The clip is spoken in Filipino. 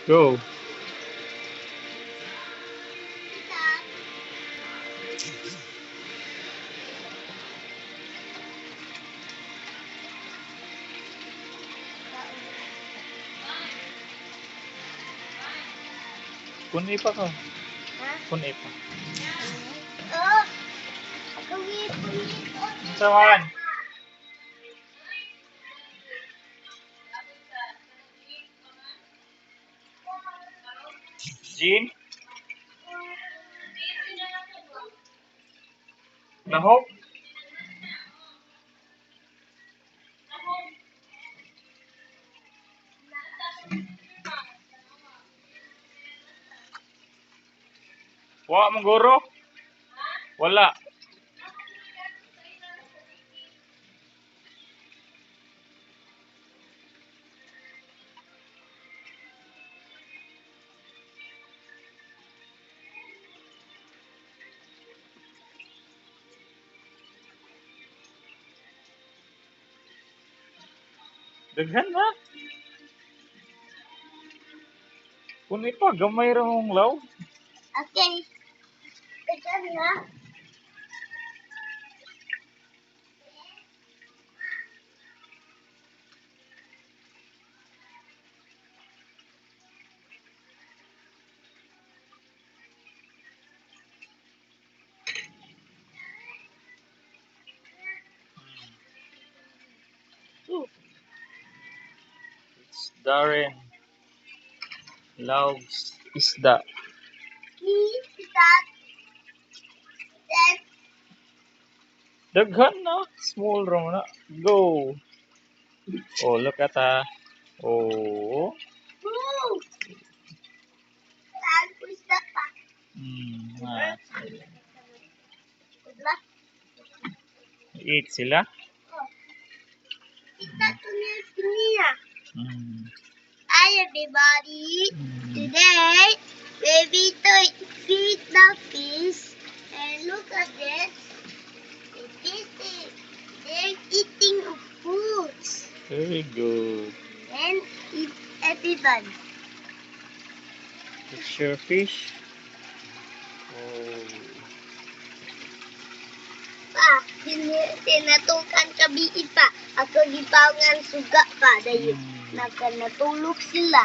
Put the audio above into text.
Go. Punay pa ka. Ha? Punay pa. Oh, gawin. Sawan. Jean? Lahok? Wa mo guro? Wala. Daghan na. Punay pa, gamay ra mong law. Okay. Ito na. It's Darren. Loves isda. Is that that Daghan na. Small ra mo na. Go. Oh, look at Oh. move? Saan ko isda pa? Ah. Diba? Eat sila. Oh. Isda to niya. Mm. Hi everybody. Mm. Today, baby to feed the fish. And look at this. They're eating foods. Very good. And eat everyone. It's your fish. Oh. Pa, tinatukan kabiin pa. Ako gipawngan suga pa. Dayon, Mm. nakanatulog sila.